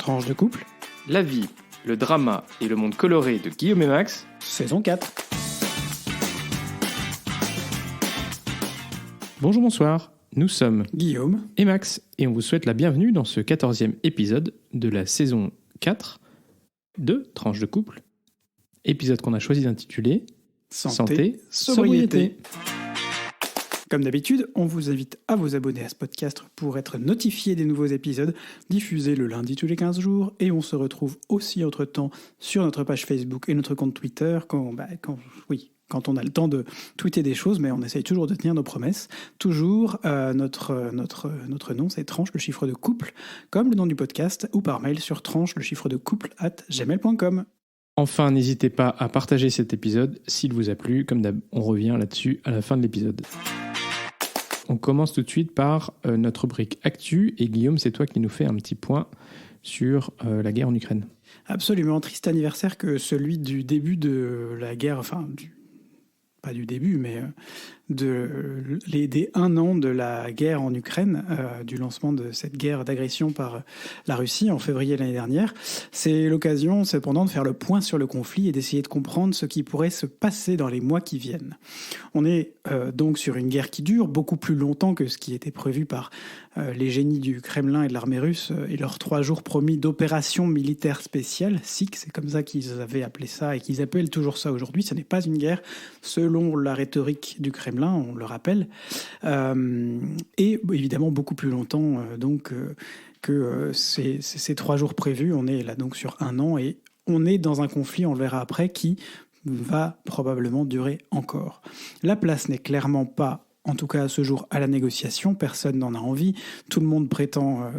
Tranche de couple, La vie, le drama et le monde coloré de Guillaume et Max, saison 4. Bonjour, bonsoir, nous sommes Guillaume et Max et on vous souhaite la bienvenue dans ce 14e épisode de la saison 4 de Tranche de couple, épisode qu'on a choisi d'intituler Santé, sobriété. Comme d'habitude, on vous invite à vous abonner à ce podcast pour être notifié des nouveaux épisodes diffusés le lundi tous les 15 jours. Et on se retrouve aussi entre-temps sur notre page Facebook et notre compte Twitter quand on a le temps de tweeter des choses, mais on essaye toujours de tenir nos promesses. Toujours, notre nom, c'est Tranche, le chiffre de couple, comme le nom du podcast, ou par mail sur tranche, le chiffre de couple@gmail.com. Enfin, n'hésitez pas à partager cet épisode s'il vous a plu. Comme d'hab, on revient là-dessus à la fin de l'épisode. On commence tout de suite par notre rubrique Actu. Et Guillaume, c'est toi qui nous fais un petit point sur la guerre en Ukraine. Absolument, triste anniversaire que celui du début de la guerre, pas du début, mais des 1 an de la guerre en Ukraine, du lancement de cette guerre d'agression par la Russie en février de l'année dernière. C'est l'occasion cependant de faire le point sur le conflit et d'essayer de comprendre ce qui pourrait se passer dans les mois qui viennent. On est donc sur une guerre qui dure beaucoup plus longtemps que ce qui était prévu par les génies du Kremlin et de l'armée russe et leurs 3 jours promis d'opération militaire spéciale, SIC, c'est comme ça qu'ils avaient appelé ça et qu'ils appellent toujours ça aujourd'hui. Ce n'est pas une guerre selon la rhétorique du Kremlin, on le rappelle, et évidemment beaucoup plus longtemps que ces 3 jours prévus. On est là donc sur 1 an et on est dans un conflit, on le verra après, qui va probablement durer encore. La place n'est clairement pas, en tout cas à ce jour, à la négociation. Personne n'en a envie. Tout le monde prétend,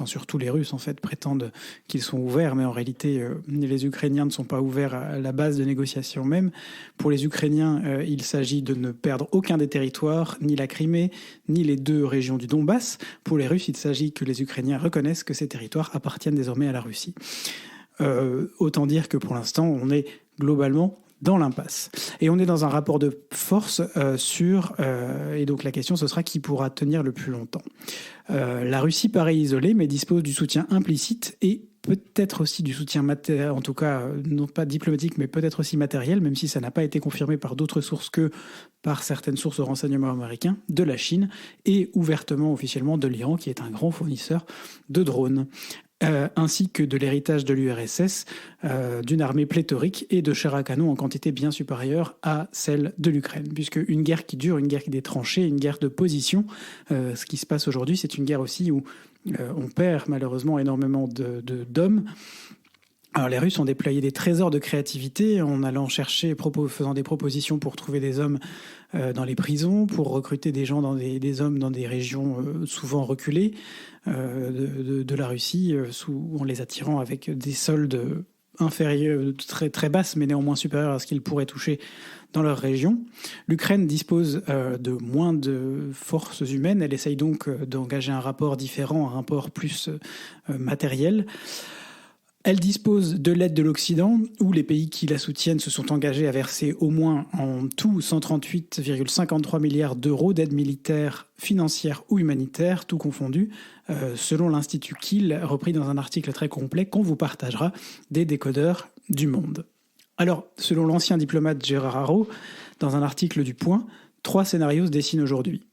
surtout les Russes en fait, prétendent qu'ils sont ouverts, mais en réalité, les Ukrainiens ne sont pas ouverts à la base de négociation même. Pour les Ukrainiens, il s'agit de ne perdre aucun des territoires, ni la Crimée, ni les 2 régions du Donbass. Pour les Russes, il s'agit que les Ukrainiens reconnaissent que ces territoires appartiennent désormais à la Russie. Autant dire que pour l'instant, on est globalement dans l'impasse. Et on est dans un rapport de force et donc la question, ce sera qui pourra tenir le plus longtemps. La Russie paraît isolée, mais dispose du soutien implicite et peut-être aussi du soutien matériel, en tout cas non pas diplomatique, mais peut-être aussi matériel, même si ça n'a pas été confirmé par d'autres sources que par certaines sources de renseignement américains, de la Chine et ouvertement, officiellement, de l'Iran, qui est un grand fournisseur de drones. Ainsi que de l'héritage de l'URSS, d'une armée pléthorique et de chars à canon en quantité bien supérieure à celle de l'Ukraine. Puisque une guerre qui dure, une guerre qui est des tranchées, une guerre de position, ce qui se passe aujourd'hui, c'est une guerre aussi où on perd malheureusement énormément d'hommes. Alors les Russes ont déployé des trésors de créativité en allant chercher, faisant des propositions pour trouver des hommes dans les prisons, pour recruter des gens des hommes dans des régions souvent reculées de la Russie, en les attirant avec des soldes inférieurs, très, très basses, mais néanmoins supérieurs à ce qu'ils pourraient toucher dans leur région. L'Ukraine dispose de moins de forces humaines. Elle essaye donc d'engager un rapport différent, un rapport plus matériel. Elle dispose de l'aide de l'Occident, où les pays qui la soutiennent se sont engagés à verser au moins en tout 138,53 milliards d'euros d'aide militaire, financière ou humanitaire, tout confondu, selon l'Institut Kiel, repris dans un article très complet qu'on vous partagera des décodeurs du Monde. Alors, selon l'ancien diplomate Gérard Haro, dans un article du Point, 3 scénarios se dessinent aujourd'hui.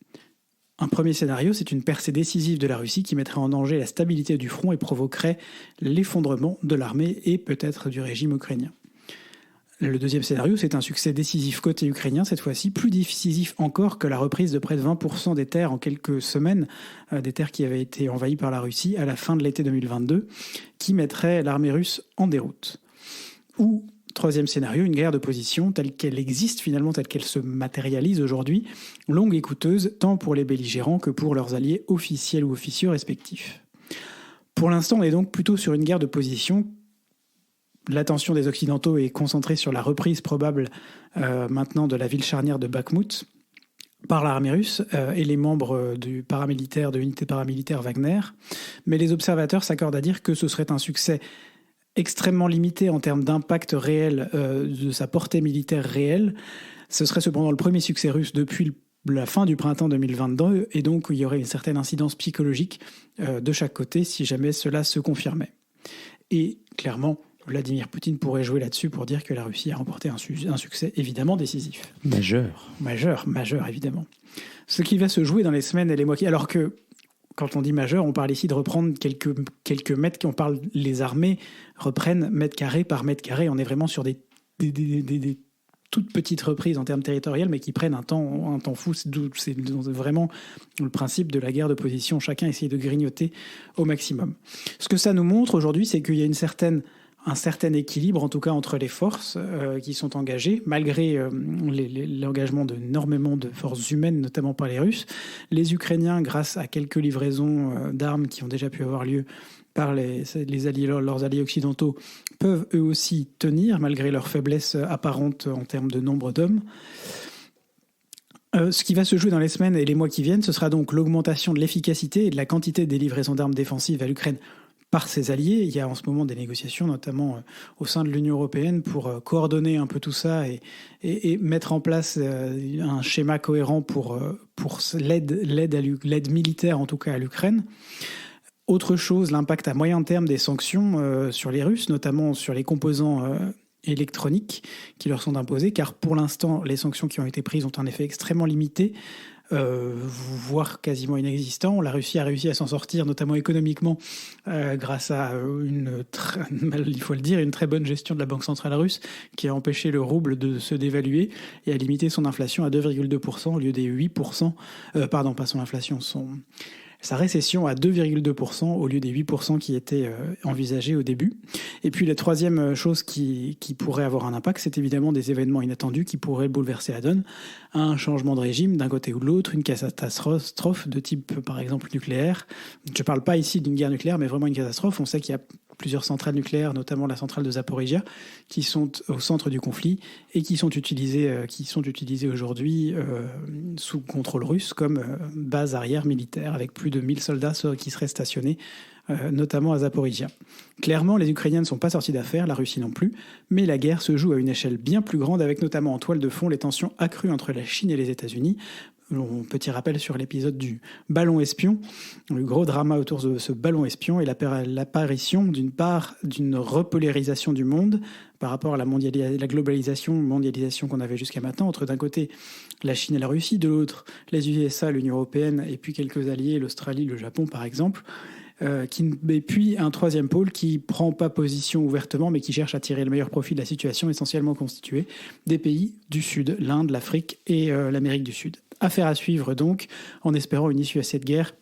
Un premier scénario, c'est une percée décisive de la Russie qui mettrait en danger la stabilité du front et provoquerait l'effondrement de l'armée et peut-être du régime ukrainien. Le deuxième scénario, c'est un succès décisif côté ukrainien, cette fois-ci plus décisif encore que la reprise de près de 20% des terres en quelques semaines, des terres qui avaient été envahies par la Russie à la fin de l'été 2022, qui mettrait l'armée russe en déroute. Ou troisième scénario, une guerre de position telle qu'elle existe finalement, telle qu'elle se matérialise aujourd'hui, longue et coûteuse tant pour les belligérants que pour leurs alliés officiels ou officieux respectifs. Pour l'instant, on est donc plutôt sur une guerre de position. L'attention des Occidentaux est concentrée sur la reprise probable maintenant de la ville charnière de Bakhmout par l'armée russe et les membres de l'unité paramilitaire Wagner. Mais les observateurs s'accordent à dire que ce serait un succès extrêmement limité en termes d'impact réel, de sa portée militaire réelle. Ce serait cependant le premier succès russe depuis la fin du printemps 2022, et donc il y aurait une certaine incidence psychologique de chaque côté si jamais cela se confirmait. Et clairement, Vladimir Poutine pourrait jouer là-dessus pour dire que la Russie a remporté un succès évidemment décisif. Majeur, évidemment. Ce qui va se jouer dans les semaines et les mois qui... Alors que, quand on dit majeur, on parle ici de reprendre quelques mètres, on parle, les armées reprennent mètre carré par mètre carré. On est vraiment sur des toutes petites reprises en termes territoriaux, mais qui prennent un temps fou. C'est vraiment le principe de la guerre de position. Chacun essaie de grignoter au maximum. Ce que ça nous montre aujourd'hui, c'est qu'il y a un certain équilibre, en tout cas entre les forces qui sont engagées, malgré l'engagement d'énormément de forces humaines, notamment par les Russes. Les Ukrainiens, grâce à quelques livraisons d'armes qui ont déjà pu avoir lieu par leurs alliés occidentaux, peuvent eux aussi tenir, malgré leur faiblesse apparente en termes de nombre d'hommes. Ce qui va se jouer dans les semaines et les mois qui viennent, ce sera donc l'augmentation de l'efficacité et de la quantité des livraisons d'armes défensives à l'Ukraine par ses alliés. Il y a en ce moment des négociations, notamment au sein de l'Union européenne, pour coordonner un peu tout ça et mettre en place un schéma cohérent pour l'aide militaire, en tout cas à l'Ukraine. Autre chose, l'impact à moyen terme des sanctions sur les Russes, notamment sur les composants électroniques qui leur sont imposés, car pour l'instant, les sanctions qui ont été prises ont un effet extrêmement limité, voire quasiment inexistant. La Russie a réussi à s'en sortir, notamment économiquement, grâce à il faut le dire, une très bonne gestion de la Banque centrale russe qui a empêché le rouble de se dévaluer et a limité son inflation à 2,2% au lieu des 8%. Pardon, pas son inflation, sa récession à 2,2% au lieu des 8% qui étaient envisagés au début. Et puis la troisième chose qui pourrait avoir un impact, c'est évidemment des événements inattendus qui pourraient bouleverser la donne. Un changement de régime d'un côté ou de l'autre, une catastrophe de type par exemple nucléaire. Je ne parle pas ici d'une guerre nucléaire, mais vraiment une catastrophe. On sait qu'il y a plusieurs centrales nucléaires, notamment la centrale de Zaporijia, qui sont au centre du conflit et qui sont utilisées aujourd'hui sous contrôle russe comme base arrière militaire, avec plus de 1000 soldats qui seraient stationnés, notamment à Zaporijia. Clairement, les Ukrainiens ne sont pas sortis d'affaire, la Russie non plus, mais la guerre se joue à une échelle bien plus grande, avec notamment en toile de fond les tensions accrues entre la Chine et les États-Unis. Petit rappel sur l'épisode du ballon espion, le gros drama autour de ce ballon espion et l'apparition d'une repolarisation du monde par rapport à la mondialisation qu'on avait jusqu'à maintenant, entre d'un côté la Chine et la Russie, de l'autre les USA, l'Union européenne et puis quelques alliés, l'Australie, le Japon par exemple. Et puis un troisième pôle qui prend pas position ouvertement mais qui cherche à tirer le meilleur profit de la situation, essentiellement constituée des pays du Sud, l'Inde, l'Afrique et l'Amérique du Sud. Affaire à suivre donc, en espérant une issue à cette guerre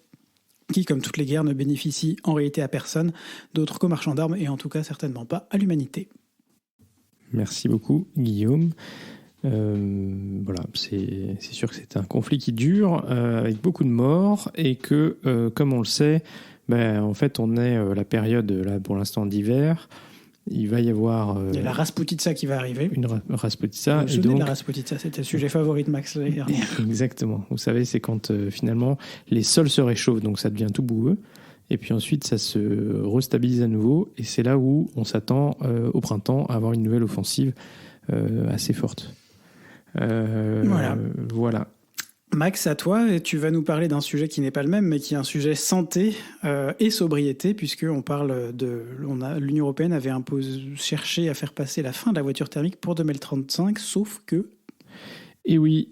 qui, comme toutes les guerres, ne bénéficie en réalité à personne d'autre qu'aux marchands d'armes et en tout cas certainement pas à l'humanité. Merci beaucoup Guillaume. Voilà, c'est sûr que c'est un conflit qui dure avec beaucoup de morts et que, comme on le sait, en fait on est la période là pour l'instant d'hiver. Il va y avoir... il y a la Rasputitsa qui va arriver. Une Rasputitsa. Vous vous souvenez de la Rasputitsa, c'était le sujet favori de Max l'année dernière. Exactement. Vous savez, c'est quand finalement les sols se réchauffent, donc ça devient tout boueux. Et puis ensuite, ça se restabilise à nouveau. Et c'est là où on s'attend au printemps à avoir une nouvelle offensive assez forte. Voilà. Max, à toi, et tu vas nous parler d'un sujet qui n'est pas le même, mais qui est un sujet santé et sobriété, puisqu'on parle l'Union européenne avait cherché à faire passer la fin de la voiture thermique pour 2035, sauf que... Et oui,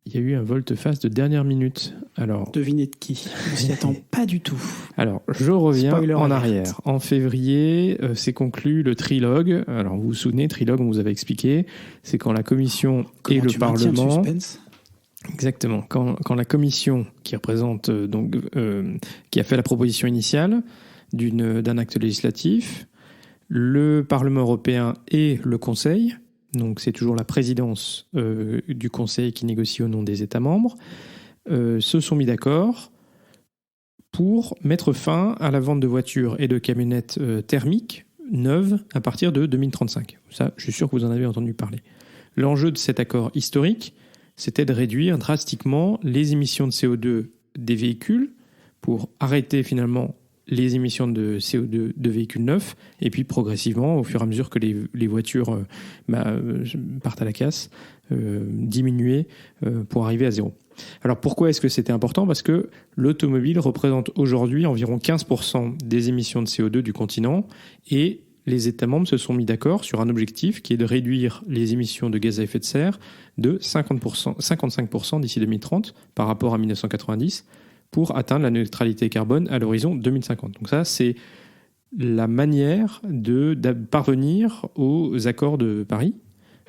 il y a eu un volte-face de dernière minute. Alors, devinez de qui? On s'y attend pas du tout. Alors, je reviens en arrière. En février, s'est conclu le trilogue. Alors, vous vous souvenez, trilogue, on vous avait expliqué, c'est quand la Commission et le Parlement... Exactement. Quand la commission qui représente qui a fait la proposition initiale d'un acte législatif, le Parlement européen et le Conseil, donc c'est toujours la présidence du Conseil qui négocie au nom des États membres, se sont mis d'accord pour mettre fin à la vente de voitures et de camionnettes thermiques neuves à partir de 2035. Ça, je suis sûr que vous en avez entendu parler. L'enjeu de cet accord historique, c'était de réduire drastiquement les émissions de CO2 des véhicules pour arrêter finalement les émissions de CO2 de véhicules neufs, et puis progressivement, au fur et à mesure que les voitures partent à la casse, diminuer pour arriver à zéro. Alors pourquoi est-ce que c'était important ? Parce que l'automobile représente aujourd'hui environ 15% des émissions de CO2 du continent, et les États membres se sont mis d'accord sur un objectif qui est de réduire les émissions de gaz à effet de serre de 55% d'ici 2030 par rapport à 1990 pour atteindre la neutralité carbone à l'horizon 2050. Donc ça, c'est la manière de parvenir aux accords de Paris.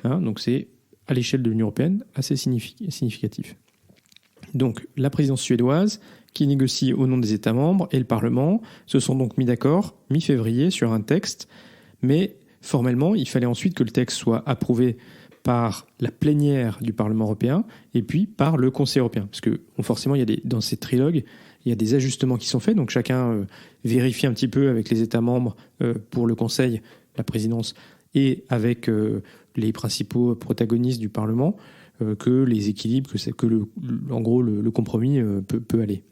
Donc c'est, à l'échelle de l'Union européenne, assez significatif. Donc la présidence suédoise, qui négocie au nom des États membres, et le Parlement se sont donc mis d'accord mi-février sur un texte, mais formellement, il fallait ensuite que le texte soit approuvé par la plénière du Parlement européen et puis par le Conseil européen. Parce que forcément, dans ces trilogues, il y a des ajustements qui sont faits, donc chacun vérifie un petit peu avec les États membres pour le Conseil, la présidence, et avec les principaux protagonistes du Parlement, que les équilibres, en gros le compromis peut aller.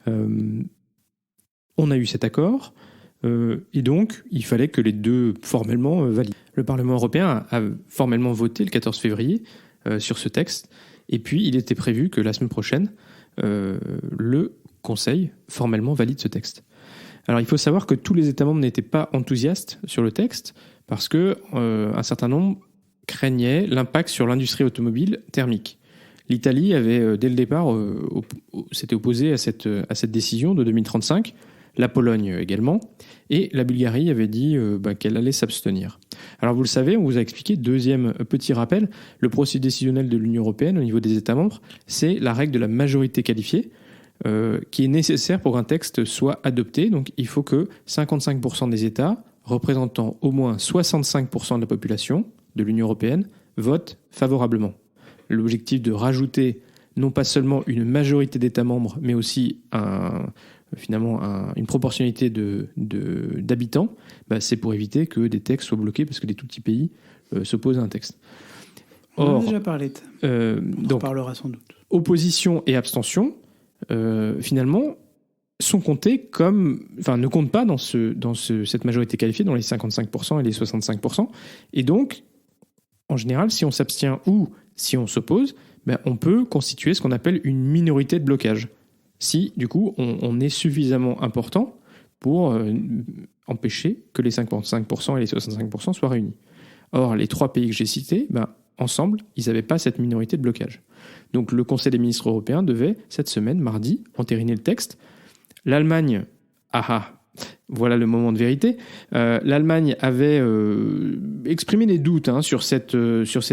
On a eu cet accord, et donc il fallait que les deux formellement valident. Le Parlement européen a formellement voté le 14 février sur ce texte, et puis il était prévu que la semaine prochaine, le Conseil formellement valide ce texte. Alors il faut savoir que tous les États membres n'étaient pas enthousiastes sur le texte, parce que un certain nombre craignaient l'impact sur l'industrie automobile thermique. L'Italie avait, dès le départ, s'était opposée à cette décision de 2035, la Pologne également, et la Bulgarie avait dit qu'elle allait s'abstenir. Alors vous le savez, on vous a expliqué, deuxième petit rappel, le processus décisionnel de l'Union européenne au niveau des États membres, c'est la règle de la majorité qualifiée, qui est nécessaire pour qu'un texte soit adopté. Donc il faut que 55% des États, représentant au moins 65% de la population de l'Union européenne, votent favorablement. L'objectif de rajouter non pas seulement une majorité d'États membres, mais aussi une proportionnalité d'habitants, c'est pour éviter que des textes soient bloqués parce que des tout petits pays s'opposent à un texte. On en a déjà parlé. On parlera sans doute. Opposition et abstention, finalement, sont comptés ne comptent pas dans cette majorité qualifiée, dans les 55% et les 65%. Et donc, en général, si on s'abstient ou si on s'oppose, on peut constituer ce qu'on appelle une minorité de blocage. Si, du coup, on est suffisamment important pour empêcher que les 55% et les 65% soient réunis. Or, les trois pays que j'ai cités, ensemble, ils n'avaient pas cette minorité de blocage. Donc, le Conseil des ministres européens devait, cette semaine, mardi, entériner le texte. L'Allemagne, voilà le moment de vérité, l'Allemagne avait exprimé des doutes sur cette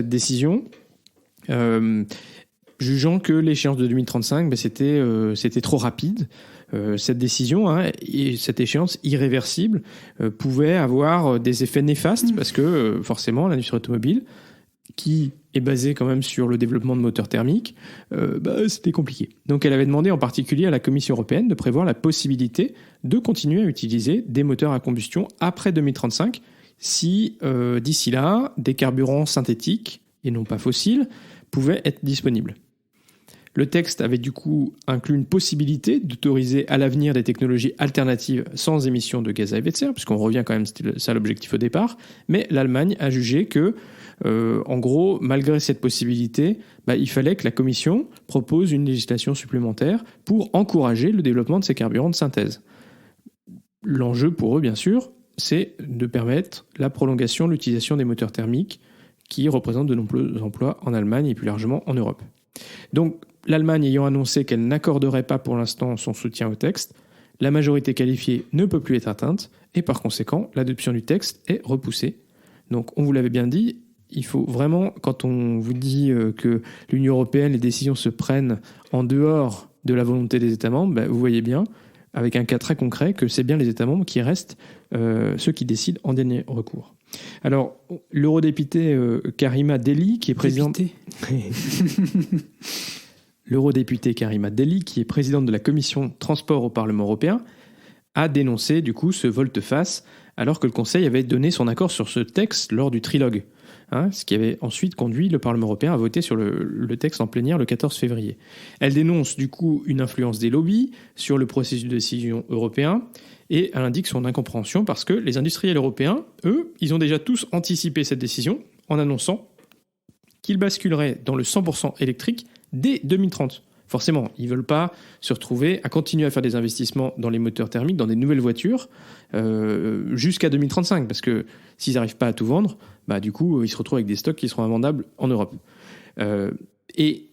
décision, jugeant que l'échéance de 2035, c'était trop rapide. Cette décision et cette échéance irréversible pouvait avoir des effets néfastes parce que forcément l'industrie automobile, qui est basée quand même sur le développement de moteurs thermiques, c'était compliqué. Donc elle avait demandé en particulier à la Commission européenne de prévoir la possibilité de continuer à utiliser des moteurs à combustion après 2035 si d'ici là des carburants synthétiques et non pas fossiles pouvaient être disponibles. Le texte avait du coup inclus une possibilité d'autoriser à l'avenir des technologies alternatives sans émissions de gaz à effet de serre, puisqu'on revient quand même, c'était ça l'objectif au départ, mais l'Allemagne a jugé que, en gros, malgré cette possibilité, il fallait que la Commission propose une législation supplémentaire pour encourager le développement de ces carburants de synthèse. L'enjeu pour eux, bien sûr, c'est de permettre la prolongation de l'utilisation des moteurs thermiques qui représentent de nombreux emplois en Allemagne et plus largement en Europe. Donc, l'Allemagne ayant annoncé qu'elle n'accorderait pas pour l'instant son soutien au texte, la majorité qualifiée ne peut plus être atteinte et par conséquent, l'adoption du texte est repoussée. Donc, on vous l'avait bien dit, il faut vraiment, quand on vous dit que l'Union européenne, les décisions se prennent en dehors de la volonté des États membres, vous voyez bien, avec un cas très concret, que c'est bien les États membres qui restent ceux qui décident en dernier recours. Alors, l'eurodéputée Karima Delli, qui est présidente... L'eurodéputée Karima Delli, qui est présidente de la commission transport au Parlement européen, a dénoncé du coup ce volte-face alors que le Conseil avait donné son accord sur ce texte lors du trilogue. ce qui avait ensuite conduit le Parlement européen à voter sur le texte en plénière le 14 février. Elle dénonce du coup une influence des lobbies sur le processus de décision européen et elle indique son incompréhension parce que les industriels européens, eux, ils ont déjà tous anticipé cette décision en annonçant qu'ils basculeraient dans le 100% électrique dès 2030. Forcément, ils ne veulent pas se retrouver à continuer à faire des investissements dans les moteurs thermiques, dans des nouvelles voitures, jusqu'à 2035. Parce que s'ils n'arrivent pas à tout vendre, du coup, ils se retrouvent avec des stocks qui seront invendables en Europe. Et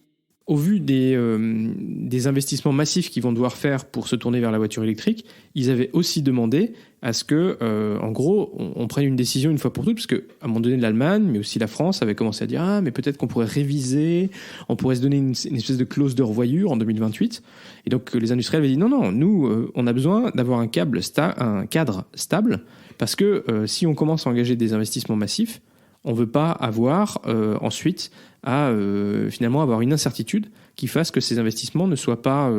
au vu des investissements massifs qu'ils vont devoir faire pour se tourner vers la voiture électrique, ils avaient aussi demandé à ce que, en gros, on prenne une décision une fois pour toutes, parce qu'à un moment donné, l'Allemagne, mais aussi la France, avait commencé à dire « Ah, mais peut-être qu'on pourrait réviser, on pourrait se donner une espèce de clause de revoyure en 2028 ». Et donc, les industriels avaient dit « Non, nous, on a besoin d'avoir un cadre stable, parce que si on commence à engager des investissements massifs, on ne veut pas avoir ensuite à finalement avoir une incertitude qui fasse que ces investissements ne soient pas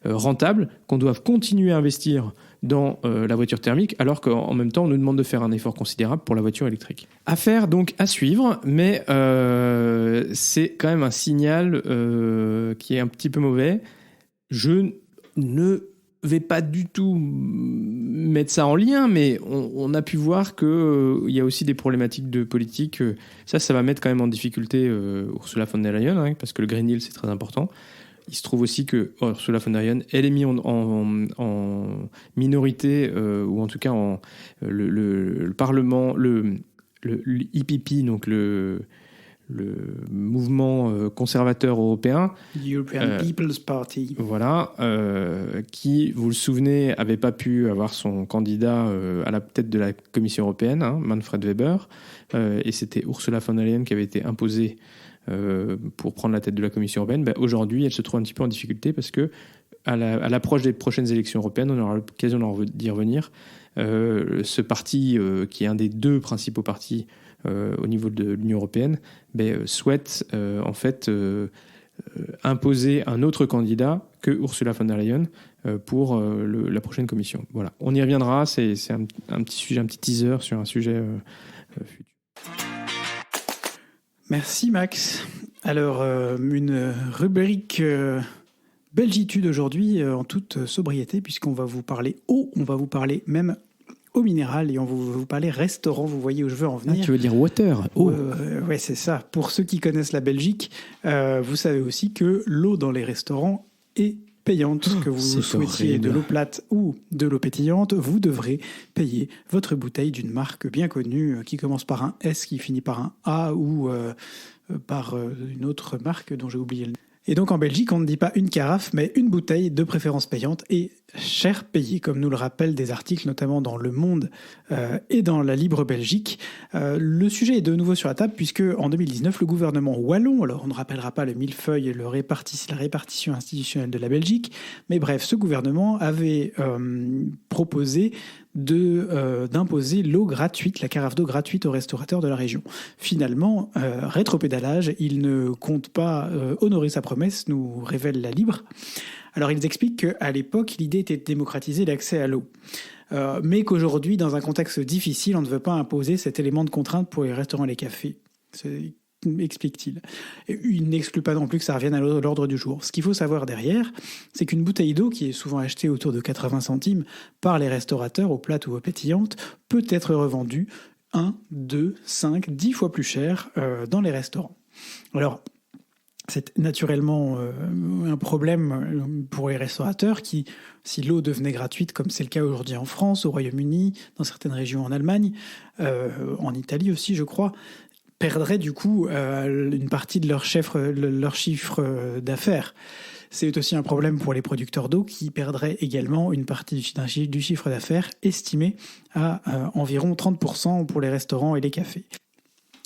rentables, qu'on doive continuer à investir dans la voiture thermique, alors qu'en même temps, on nous demande de faire un effort considérable pour la voiture électrique. Affaire donc à suivre, mais c'est quand même un signal qui est un petit peu mauvais. Je ne vais pas du tout mettre ça en lien, mais on a pu voir qu'il y a aussi des problématiques de politique. Ça va mettre quand même en difficulté Ursula von der Leyen, parce que le Green Deal, c'est très important. Il se trouve aussi que Ursula von der Leyen, elle est mise en minorité, ou en tout cas le Parlement, le EPP, donc le mouvement conservateur européen, European People's Party, voilà, qui, vous le souvenez, avait pas pu avoir son candidat à la tête de la Commission européenne, Manfred Weber, et c'était Ursula von der Leyen qui avait été imposée pour prendre la tête de la Commission européenne. Aujourd'hui, elle se trouve un petit peu en difficulté parce que à l'approche des prochaines élections européennes, on aura l'occasion d'y revenir. Ce parti, qui est un des deux principaux partis au niveau de l'Union européenne, souhaite en fait imposer un autre candidat que Ursula von der Leyen pour la prochaine commission. Voilà, on y reviendra. C'est un petit sujet, un petit teaser sur un sujet futur. Merci Max. Alors, une rubrique Belgitude aujourd'hui en toute sobriété, puisqu'on va vous parler eau, on va vous parler même eau minérale et on va vous parler restaurant. Vous voyez où je veux en venir. Tu veux dire water, eau. Ouais, c'est ça. Pour ceux qui connaissent la Belgique, vous savez aussi que l'eau dans les restaurants est payante. Que vous souhaitiez horrible. De l'eau plate ou de l'eau pétillante, vous devrez payer votre bouteille d'une marque bien connue qui commence par un S, qui finit par un A ou par une autre marque dont j'ai oublié le nom. Et donc en Belgique, on ne dit pas une carafe, mais une bouteille, de préférence payante, et cher payée, comme nous le rappellent des articles, notamment dans Le Monde et dans La Libre Belgique. Le sujet est de nouveau sur la table, puisque en 2019, le gouvernement wallon, alors on ne rappellera pas le millefeuille et la répartition institutionnelle de la Belgique, mais bref, ce gouvernement avait proposé d'imposer l'eau gratuite, la carafe d'eau gratuite aux restaurateurs de la région. Finalement, rétropédalage, il ne compte pas honorer sa promesse, nous révèle La Libre. Alors ils expliquent qu'à l'époque, l'idée était de démocratiser l'accès à l'eau. Mais qu'aujourd'hui, dans un contexte difficile, on ne veut pas imposer cet élément de contrainte pour les restaurants et les cafés. Explique-t-il. Il n'exclut pas non plus que ça revienne à l'ordre du jour. Ce qu'il faut savoir derrière, c'est qu'une bouteille d'eau, qui est souvent achetée autour de 80 centimes par les restaurateurs, aux plates ou aux pétillantes, peut être revendue 1, 2, 5, 10 fois plus cher dans les restaurants. Alors, c'est naturellement un problème pour les restaurateurs qui, si l'eau devenait gratuite, comme c'est le cas aujourd'hui en France, au Royaume-Uni, dans certaines régions en Allemagne, en Italie aussi, je crois, perdraient du coup une partie de leur chiffre d'affaires. C'est aussi un problème pour les producteurs d'eau qui perdraient également une partie du chiffre d'affaires estimé à environ 30% pour les restaurants et les cafés.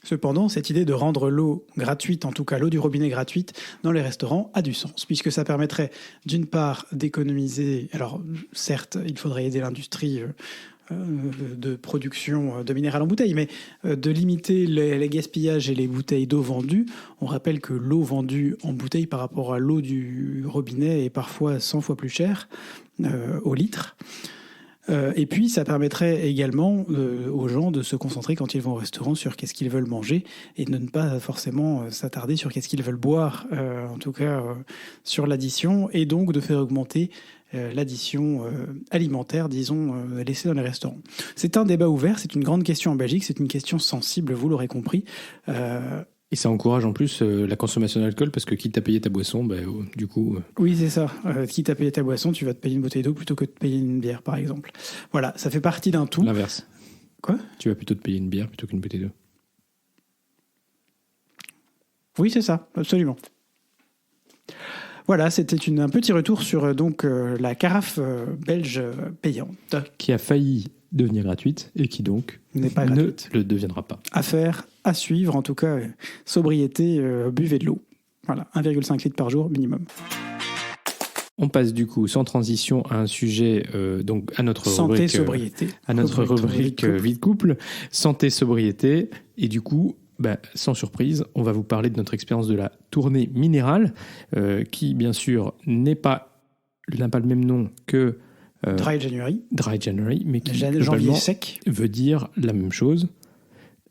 Cependant, cette idée de rendre l'eau gratuite, en tout cas l'eau du robinet gratuite, dans les restaurants a du sens, puisque ça permettrait d'une part d'économiser, alors certes, il faudrait aider l'industrie de production de minéral en bouteille, mais de limiter les gaspillages et les bouteilles d'eau vendues. On rappelle que l'eau vendue en bouteille par rapport à l'eau du robinet est parfois 100 fois plus chère au litre. Et puis, ça permettrait également aux gens de se concentrer quand ils vont au restaurant sur qu'est-ce qu'ils veulent manger et de ne pas forcément s'attarder sur qu'est-ce qu'ils veulent boire, en tout cas sur l'addition, et donc de faire augmenter l'addition alimentaire, disons, laissée dans les restaurants. C'est un débat ouvert, c'est une grande question en Belgique, c'est une question sensible, vous l'aurez compris. Et ça encourage en plus la consommation d'alcool parce que quitte à payer ta boisson, du coup... Oui, c'est ça. Quitte à payer ta boisson, tu vas te payer une bouteille d'eau plutôt que de payer une bière, par exemple. Voilà, ça fait partie d'un tout. L'inverse. Quoi ? Tu vas plutôt te payer une bière plutôt qu'une bouteille d'eau. Oui, c'est ça, absolument. Voilà, c'était un petit retour sur la carafe belge payante. Qui a failli devenir gratuite et qui donc n'est pas gratuite. Ne le deviendra pas. À faire, à suivre, en tout cas, sobriété, buvez de l'eau. Voilà, 1,5 litre par jour minimum. On passe du coup sans transition à un sujet, donc à notre santé, rubrique, sobriété. À notre rubrique vie de couple, santé, sobriété, et du coup, sans surprise, on va vous parler de notre expérience de la tournée minérale, qui bien sûr n'a pas le même nom que Dry January, mais qui janvier sec veut dire la même chose,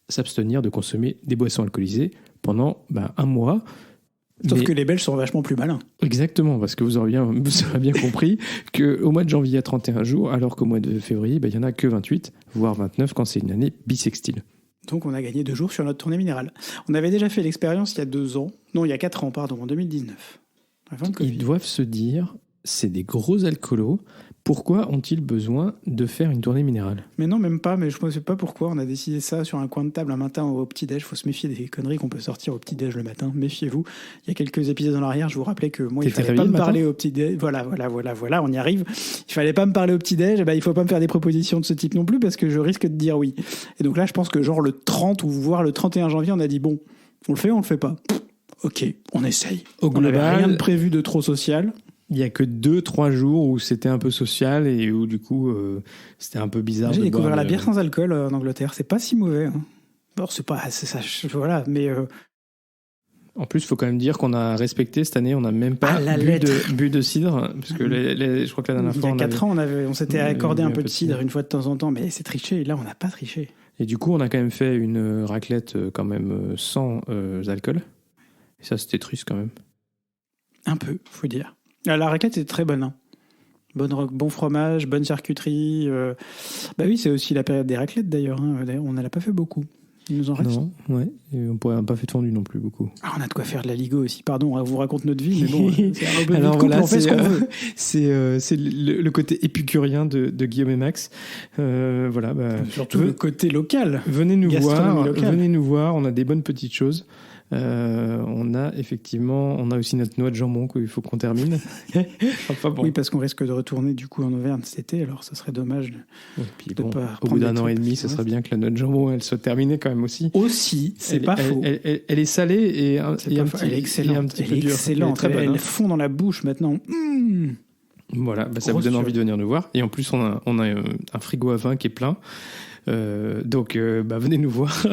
s'abstenir de consommer des boissons alcoolisées pendant un mois. Sauf que les Belges sont vachement plus malins. Exactement, parce que vous aurez bien compris qu'au mois de janvier, il y a 31 jours, alors qu'au mois de février, il n'y en a que 28, voire 29 quand c'est une année bissextile. Donc on a gagné 2 jours sur notre tournée minérale. On avait déjà fait l'expérience il y a 2 ans, non il y a 4 ans, pardon, en 2019. Ils doivent se dire, c'est des gros alcoolos, pourquoi ont-ils besoin de faire une tournée minérale ? Mais non, même pas, mais je ne sais pas pourquoi. On a décidé ça sur un coin de table un matin au petit-déj. Il faut se méfier des conneries qu'on peut sortir au petit-déj le matin. Méfiez-vous. Il y a quelques épisodes en arrière, je vous rappelais que moi, il ne fallait pas me parler au petit-déj. Voilà, on y arrive. Il ne fallait pas me parler au petit-déj. Il ne faut pas me faire des propositions de ce type non plus parce que je risque de dire oui. Et donc là, je pense que genre le 30 ou voire le 31 janvier, on a dit bon, on le fait ou on le fait pas ? Ok, on essaye. On n'avait rien de prévu de trop social. Il n'y a que 2-3 jours où c'était un peu social et où du coup c'était un peu bizarre. J'ai découvert la bière sans alcool en Angleterre, c'est pas si mauvais. Hein. Bon, c'est ça, voilà, mais. En plus, il faut quand même dire qu'on a respecté cette année, on n'a même pas bu de cidre, parce que je crois que la dernière fois. Il y a 4 ans, on s'était accordé un peu de cidre une fois de temps en temps, mais c'est triché, et là on n'a pas triché. Et du coup, on a quand même fait une raclette quand même sans alcool. Et ça, c'était triste quand même. Un peu, faut dire. La raclette est très bonne. Hein. Bon fromage, bonne charcuterie. Oui, c'est aussi la période des raclettes d'ailleurs. Hein. D'ailleurs, on n'en a pas fait beaucoup. Il nous en reste. Non, ouais. Et on n'a pas fait de fondue non plus beaucoup. Ah, on a de quoi faire de la Ligo aussi. Pardon, on vous raconte notre vie, mais bon, c'est un peu alors voilà, on fait ce qu'on veut. C'est le côté épicurien de Guillaume et Max. Voilà. Surtout le côté local. Venez nous voir. On a des bonnes petites choses. On a aussi notre noix de jambon qu'il faut qu'on termine. Enfin, bon. Oui, parce qu'on risque de retourner du coup en Auvergne cet été, alors ça serait dommage de pas au bout d'un an et demi, ça serait bien que la noix de jambon elle soit terminée quand même aussi. C'est pas faux. Elle est salée et elle est excellente. Elle est excellente. Elle fond dans la bouche maintenant. Voilà, ça vous donne envie de venir nous voir. Et en plus, on a un frigo à vin qui est plein. Donc venez nous voir.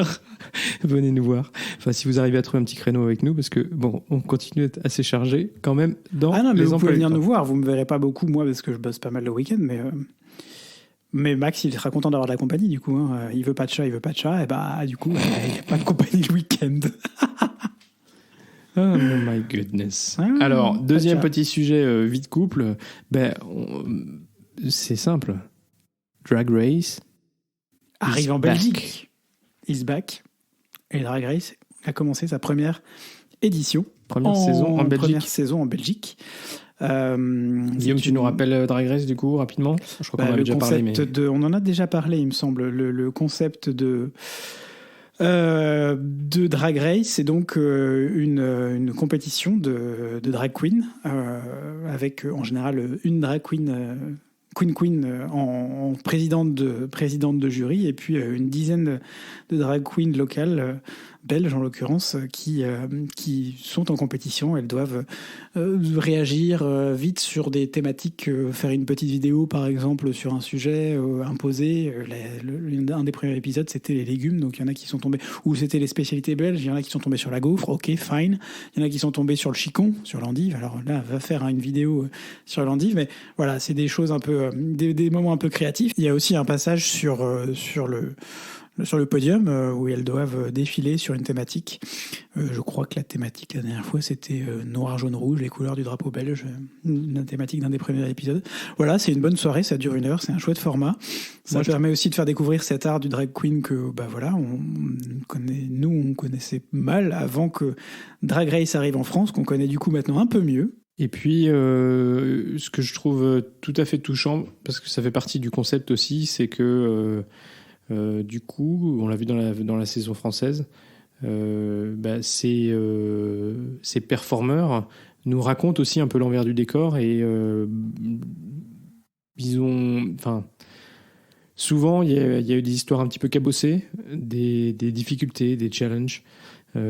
Venez nous voir. Enfin, si vous arrivez à trouver un petit créneau avec nous, parce que bon, on continue d'être assez chargé quand même dans mais vous pouvez venir nous voir. Vous me verrez pas beaucoup moi parce que je bosse pas mal le week-end, mais Max il sera content d'avoir de la compagnie du coup. Hein. Il veut pas de chat, et du coup il n'y a pas de compagnie le week-end. Oh my goodness. Alors deuxième petit sujet vie de couple. C'est simple. Drag Race arrive en Belgique. Is back. Et Drag Race a commencé sa première édition. Première saison en Belgique. Guillaume, tu nous rappelles Drag Race du coup rapidement ? Je crois qu'on en avait déjà parlé. On en a déjà parlé, il me semble. Le concept de Drag Race, c'est donc une compétition de drag queen avec en général une drag queen. Queen en présidente de jury et puis une dizaine de drag queens locales belges en l'occurrence, qui sont en compétition. Elles doivent réagir vite sur des thématiques, faire une petite vidéo par exemple sur un sujet imposé. Un des premiers épisodes, c'était les légumes, donc il y en a qui sont tombés, ou c'était les spécialités belges, il y en a qui sont tombés sur la gaufre, ok, fine. Il y en a qui sont tombés sur le chicon, sur l'endive. Alors là, va faire une vidéo sur l'endive, mais voilà, c'est des choses un peu, des moments un peu créatifs. Il y a aussi un passage sur le podium où elles doivent défiler sur une thématique. Je crois que la thématique la dernière fois c'était noir, jaune, rouge, les couleurs du drapeau belge, la thématique d'un des premiers épisodes. Voilà, c'est une bonne soirée, ça dure 1 heure, c'est un chouette format. Ça permet aussi de faire découvrir cet art du drag queen que on connaissait mal avant que Drag Race arrive en France, qu'on connaît du coup maintenant un peu mieux. Et puis, ce que je trouve tout à fait touchant, parce que ça fait partie du concept aussi, c'est que du coup, on l'a vu dans la saison française, ces performeurs nous racontent aussi un peu l'envers du décor et souvent il y a eu des histoires un petit peu cabossées, des difficultés, des challenges. Il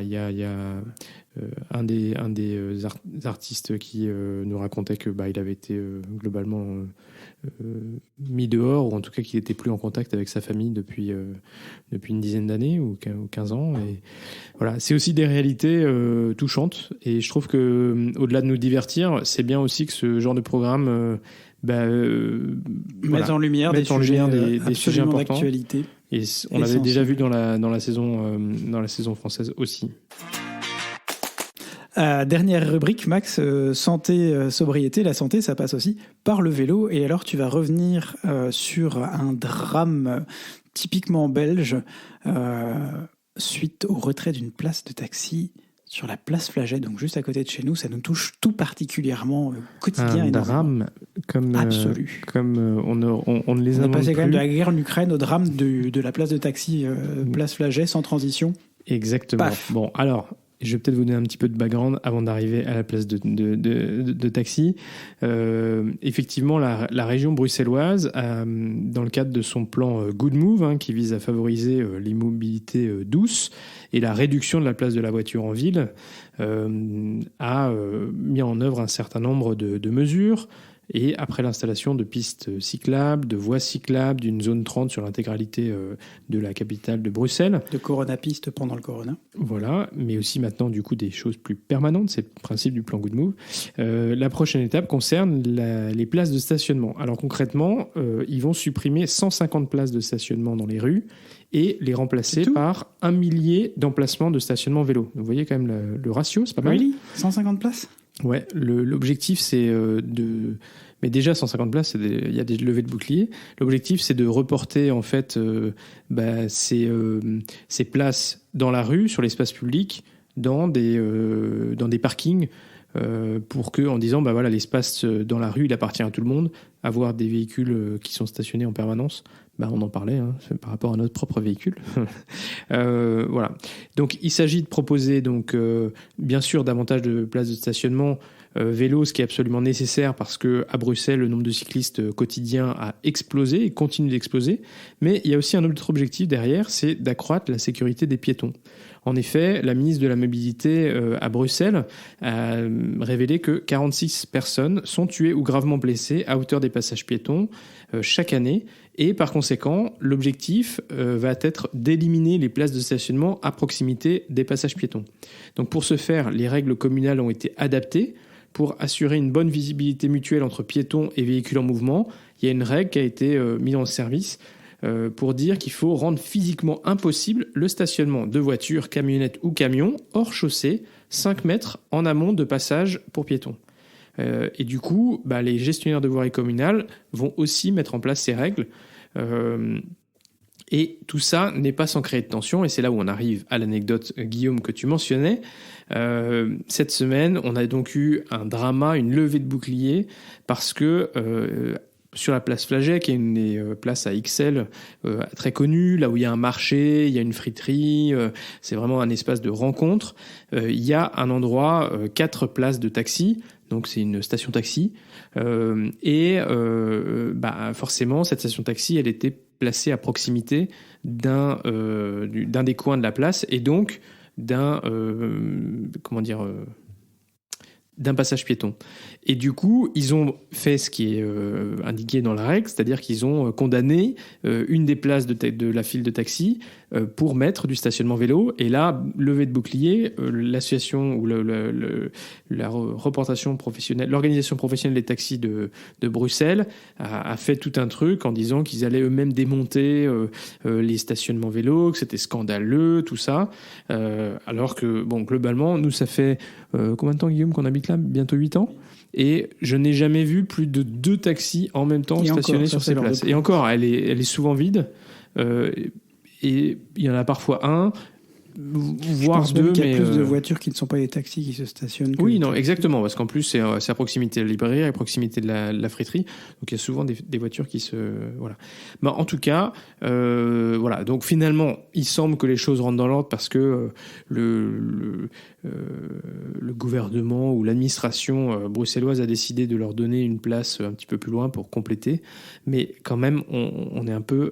y a un des artistes qui nous racontait que il avait été globalement mis dehors, ou en tout cas qu'il n'était plus en contact avec sa famille depuis une dizaine d'années ou 15 ans. Et voilà, c'est aussi des réalités touchantes, et je trouve que au-delà de nous divertir, c'est bien aussi que ce genre de programme mettre en lumière des sujets importants d'actualité. Et on l'avait déjà vu dans la saison française aussi. Dernière rubrique, Max, santé, sobriété. La santé, ça passe aussi par le vélo. Et alors, tu vas revenir sur un drame typiquement belge suite au retrait d'une place de taxi sur la place Flaget, donc juste à côté de chez nous. Ça nous touche tout particulièrement quotidien. Un drame absolu. Comme on ne les invente plus. On est passé quand même de la guerre en Ukraine au drame de la place de taxi place Flaget, sans transition. Exactement. Paf. Bon, alors, je vais peut-être vous donner un petit peu de background avant d'arriver à la place de taxi. Effectivement, la région bruxelloise, dans le cadre de son plan Good Move, qui vise à favoriser les mobilités douces et la réduction de la place de la voiture en ville, a mis en œuvre un certain nombre de mesures. Et après l'installation de pistes cyclables, de voies cyclables, d'une zone 30 sur l'intégralité de la capitale de Bruxelles. De Corona-piste pendant le Corona. Voilà, mais aussi maintenant du coup des choses plus permanentes, c'est le principe du plan Good Move. La prochaine étape concerne les places de stationnement. Alors concrètement, ils vont supprimer 150 places de stationnement dans les rues et les remplacer par 1 millier d'emplacements de stationnement vélo. Vous voyez quand même le ratio, c'est pas mal. Really ? 150 places ? Ouais, l'objectif c'est mais déjà 150 places, il y a des levées de boucliers. L'objectif c'est de reporter en fait ces places dans la rue, sur l'espace public, dans des parkings, pour que, en disant l'espace dans la rue il appartient à tout le monde. Avoir des véhicules qui sont stationnés en permanence, on en parlait par rapport à notre propre véhicule. Voilà. Donc il s'agit de proposer bien sûr davantage de places de stationnement vélo, ce qui est absolument nécessaire parce que à Bruxelles le nombre de cyclistes quotidiens a explosé et continue d'exploser. Mais il y a aussi un autre objectif derrière, c'est d'accroître la sécurité des piétons. En effet, la ministre de la Mobilité à Bruxelles a révélé que 46 personnes sont tuées ou gravement blessées à hauteur des passages piétons chaque année. Et par conséquent, l'objectif va être d'éliminer les places de stationnement à proximité des passages piétons. Donc pour ce faire, les règles communales ont été adaptées pour assurer une bonne visibilité mutuelle entre piétons et véhicules en mouvement. Il y a une règle qui a été mise en service pour dire qu'il faut rendre physiquement impossible le stationnement de voitures, camionnettes ou camions hors chaussée, 5 mètres en amont de passage pour piétons. Et du coup, les gestionnaires de voiries communales vont aussi mettre en place ces règles. Et tout ça n'est pas sans créer de tension, et c'est là où on arrive à l'anecdote, Guillaume, que tu mentionnais. Cette semaine, on a donc eu un drama, une levée de boucliers, parce que sur la place Flagey, qui est une des places à XL très connue, là où il y a un marché, il y a une friterie, c'est vraiment un espace de rencontre. Il y a un endroit, 4 places de taxi, donc c'est une station taxi, forcément cette station taxi, elle était placée à proximité d'un des coins de la place, et donc d'un passage piéton. Et du coup, ils ont fait ce qui est indiqué dans la règle, c'est-à-dire qu'ils ont condamné une des places de la file de taxi pour mettre du stationnement vélo. Et là, levée de bouclier, l'association ou la représentation professionnelle, l'organisation professionnelle des taxis de Bruxelles a fait tout un truc en disant qu'ils allaient eux-mêmes démonter les stationnements vélos, que c'était scandaleux, tout ça. Alors que, bon, globalement, nous, ça fait combien de temps, Guillaume, qu'on habite là ? Bientôt 8 ans. Et je n'ai jamais vu plus de 2 taxis en même temps stationnés sur ces places. Et encore, elle est souvent vide. Et il y en a parfois un, voire 2. Il y a plus de voitures qui ne sont pas des taxis qui se stationnent. Oui, non, exactement. Parce qu'en plus, c'est à proximité de la librairie, à proximité de la friterie. Donc il y a souvent des voitures qui se... Voilà. Mais en tout cas, voilà. Donc finalement, il semble que les choses rentrent dans l'ordre parce que le gouvernement ou l'administration bruxelloise a décidé de leur donner une place un petit peu plus loin pour compléter. Mais quand même, on est un peu...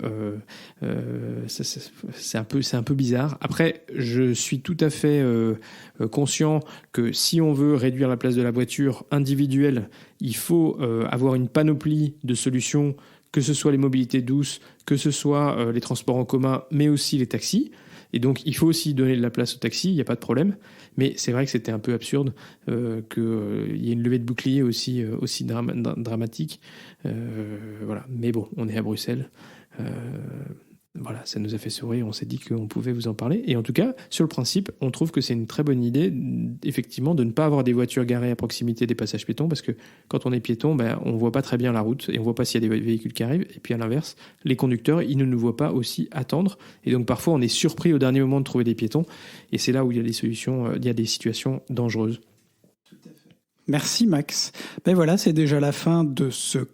c'est un peu bizarre. Après, je suis tout à fait conscient que si on veut réduire la place de la voiture individuelle, il faut avoir une panoplie de solutions, que ce soit les mobilités douces, que ce soit les transports en commun, mais aussi les taxis. Et donc, il faut aussi donner de la place aux taxis, il n'y a pas de problème. Mais c'est vrai que c'était un peu absurde qu'il y ait une levée de bouclier aussi dramatique. Voilà. Mais bon, on est à Bruxelles. Voilà, ça nous a fait sourire, on s'est dit qu'on pouvait vous en parler. Et en tout cas, sur le principe, on trouve que c'est une très bonne idée, effectivement, de ne pas avoir des voitures garées à proximité des passages piétons, parce que quand on est piéton, on ne voit pas très bien la route, et on ne voit pas s'il y a des véhicules qui arrivent. Et puis à l'inverse, les conducteurs, ils ne nous voient pas aussi attendre. Et donc parfois, on est surpris au dernier moment de trouver des piétons. Et c'est là où il y a des solutions, il y a des situations dangereuses. Tout à fait. Merci Max. Ben voilà, c'est déjà la fin de ce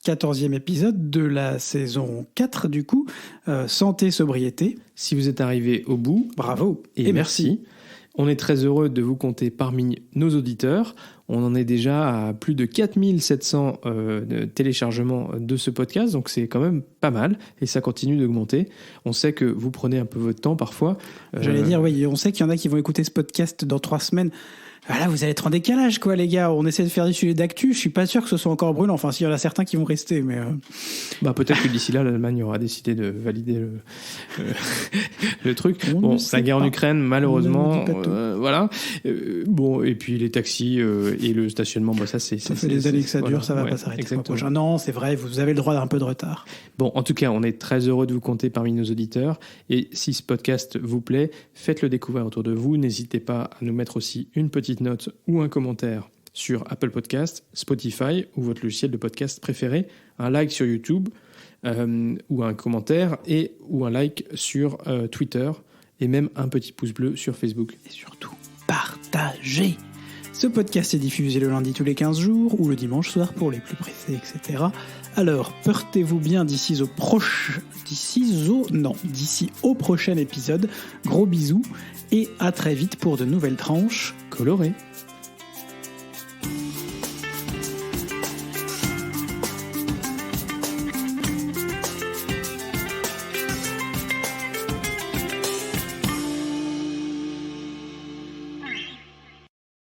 14e épisode de la saison 4 du coup, santé, sobriété. Si vous êtes arrivé au bout, bravo et merci. On est très heureux de vous compter parmi nos auditeurs. On en est déjà à plus de 4700 téléchargements de ce podcast, donc c'est quand même pas mal, et ça continue d'augmenter. On sait que vous prenez un peu votre temps parfois. J'allais dire, oui, on sait qu'il y en a qui vont écouter ce podcast dans 3 semaines. Voilà, vous allez être en décalage, quoi, les gars. On essaie de faire des sujets d'actu. Je suis pas sûr que ce soit encore brûlant. Enfin, s'il y en a certains qui vont rester, mais... peut-être que d'ici là, l'Allemagne aura décidé de valider le truc. Bon, la guerre en Ukraine, malheureusement, voilà. Et puis les taxis et le stationnement, ça fait des années que ça dure, ça va pas s'arrêter. Non, c'est vrai, vous avez le droit d'un peu de retard. Bon, en tout cas, on est très heureux de vous compter parmi nos auditeurs. Et si ce podcast vous plaît, faites-le découvrir autour de vous. N'hésitez pas à nous mettre aussi une petite note ou un commentaire sur Apple Podcast, Spotify ou votre logiciel de podcast préféré, un like sur YouTube ou un commentaire ou un like sur Twitter et même un petit pouce bleu sur Facebook. Et surtout, partagez. Ce podcast est diffusé le lundi tous les 15 jours ou le dimanche soir pour les plus pressés, etc. Alors, portez-vous bien d'ici au prochain épisode. Gros bisous et à très vite pour de nouvelles tranches colorées.